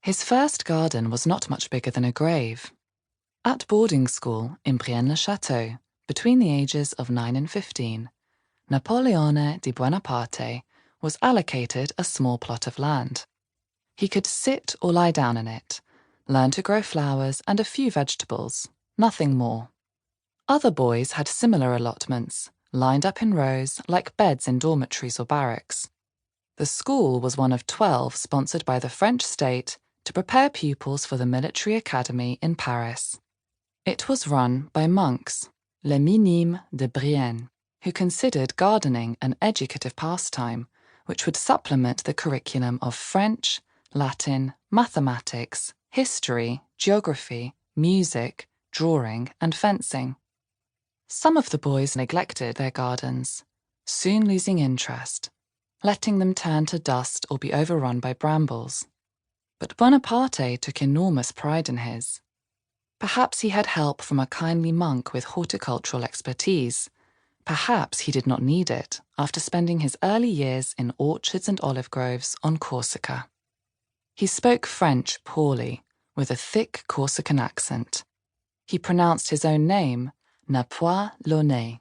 His first garden was not much bigger than a grave. At boarding school in Brienne-le-Château, between the ages of 9 and 15, Napoleon di Buonaparte was allocated a small plot of land. He could sit or lie down in it, learn to grow flowers and a few vegetables, nothing more. Other boys had similar allotments, lined up in rows like beds in dormitories or barracks. The school was one of 12 sponsored by the French state to prepare pupils for the military academy in Paris. It was run by monks, les Minimes de Brienne, who considered gardening an educative pastime, which would supplement the curriculum of French, Latin, mathematics, history, geography, music, drawing, and fencing. Some of the boys neglected their gardens, soon losing interest, letting them turn to dust or be overrun by brambles. But Bonaparte took enormous pride in his. Perhaps he had help from a kindly monk with horticultural expertise. Perhaps he did not need it after spending his early years in orchards and olive groves on Corsica. He spoke French poorly, with a thick Corsican accent. He pronounced his own name Napoleon,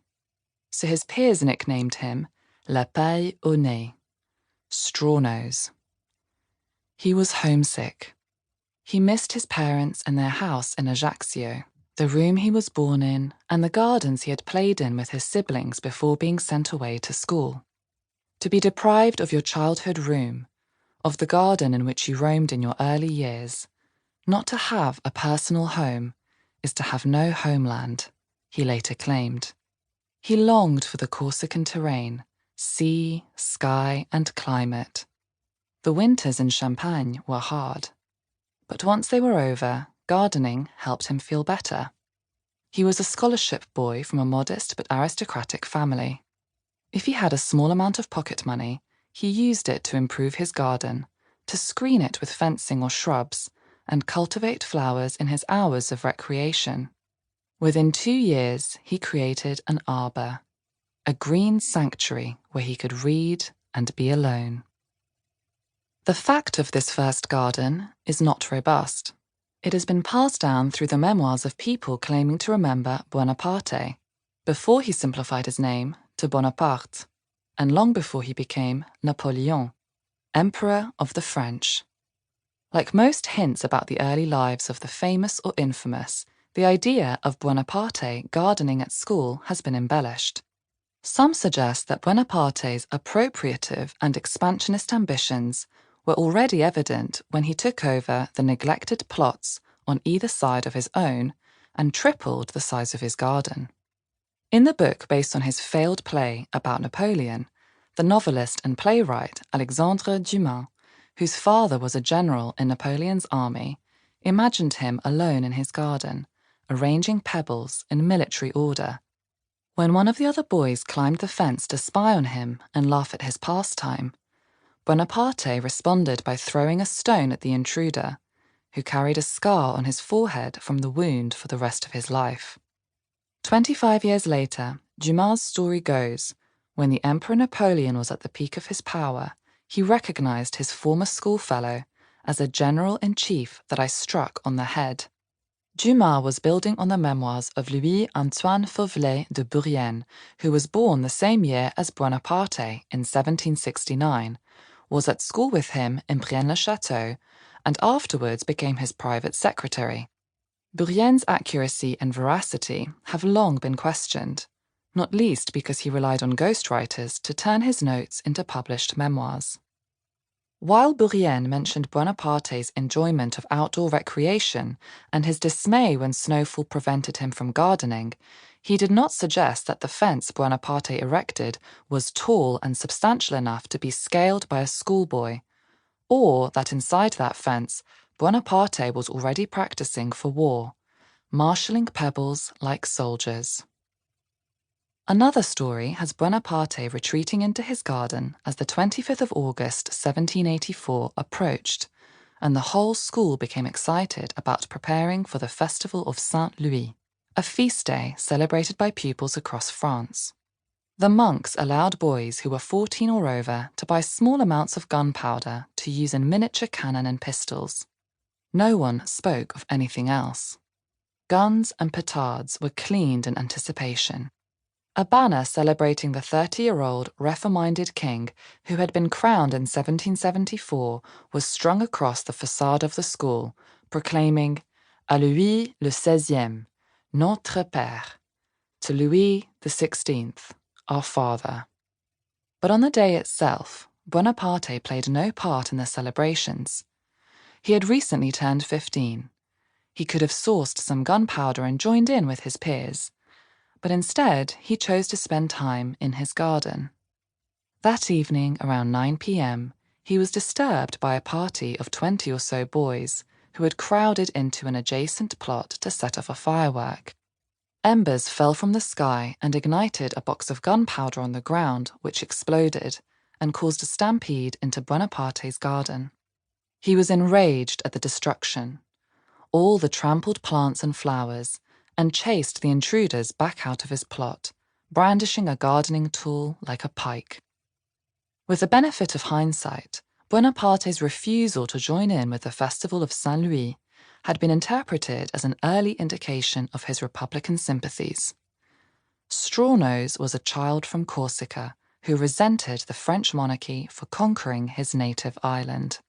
so his peers nicknamed him La Paille au Nez, straw nose. He was homesick. He missed his parents and their house in Ajaccio, the room he was born in, and the gardens he had played in with his siblings before being sent away to school. To be deprived of your childhood room, of the garden in which you roamed in your early years, not to have a personal home, is to have no homeland, he later claimed. He longed for the Corsican terrain, sea, sky, and climate. The winters in Champagne were hard. But once they were over, gardening helped him feel better. He was a scholarship boy from a modest but aristocratic family. If he had a small amount of pocket money, he used it to improve his garden, to screen it with fencing or shrubs, and cultivate flowers in his hours of recreation. Within 2 years, he created an arbor, a green sanctuary where he could read and be alone. The fact of this first garden is not robust. It has been passed down through the memoirs of people claiming to remember Buonaparte, before he simplified his name to Bonaparte, and long before he became Napoleon, Emperor of the French. Like most hints about the early lives of the famous or infamous, the idea of Buonaparte gardening at school has been embellished. Some suggest that Buonaparte's appropriative and expansionist ambitions were already evident when he took over the neglected plots on either side of his own and tripled the size of his garden. In the book based on his failed play about Napoleon, the novelist and playwright Alexandre Dumas, whose father was a general in Napoleon's army, imagined him alone in his garden, arranging pebbles in military order. When one of the other boys climbed the fence to spy on him and laugh at his pastime, Bonaparte responded by throwing a stone at the intruder, who carried a scar on his forehead from the wound for the rest of his life. 25 years later, Dumas' story goes, when the Emperor Napoleon was at the peak of his power, he recognized his former schoolfellow as a general-in-chief that I struck on the head. Dumas was building on the memoirs of Louis-Antoine Fauvelet de Bourrienne, who was born the same year as Bonaparte in 1769, was at school with him in Brienne-le-Château, and afterwards became his private secretary. Bourrienne's accuracy and veracity have long been questioned, not least because he relied on ghostwriters to turn his notes into published memoirs. While Bourrienne mentioned Bonaparte's enjoyment of outdoor recreation and his dismay when snowfall prevented him from gardening, he did not suggest that the fence Bonaparte erected was tall and substantial enough to be scaled by a schoolboy, or that inside that fence Bonaparte was already practicing for war, marshalling pebbles like soldiers. Another story has Bonaparte retreating into his garden as the 25th of August 1784 approached, and the whole school became excited about preparing for the festival of St Louis, a feast day celebrated by pupils across France. The monks allowed boys who were 14 or over to buy small amounts of gunpowder to use in miniature cannon and pistols. No one spoke of anything else. Guns and petards were cleaned in anticipation. A banner celebrating the 30-year-old reforminded king who had been crowned in 1774 was strung across the facade of the school, proclaiming "À Louis le XVI, notre Père," to Louis XVI, our father. But on the day itself, Bonaparte played no part in the celebrations. He had recently turned 15. He could have sourced some gunpowder and joined in with his peers, but instead he chose to spend time in his garden. That evening, around 9 p.m., he was disturbed by a party of 20 or so boys who had crowded into an adjacent plot to set off a firework. Embers fell from the sky and ignited a box of gunpowder on the ground, which exploded and caused a stampede into Bonaparte's garden. He was enraged at the destruction, all the trampled plants and flowers, and chased the intruders back out of his plot, brandishing a gardening tool like a pike. With the benefit of hindsight, Bonaparte's refusal to join in with the festival of Saint Louis had been interpreted as an early indication of his Republican sympathies. Strawnose was a child from Corsica who resented the French monarchy for conquering his native island.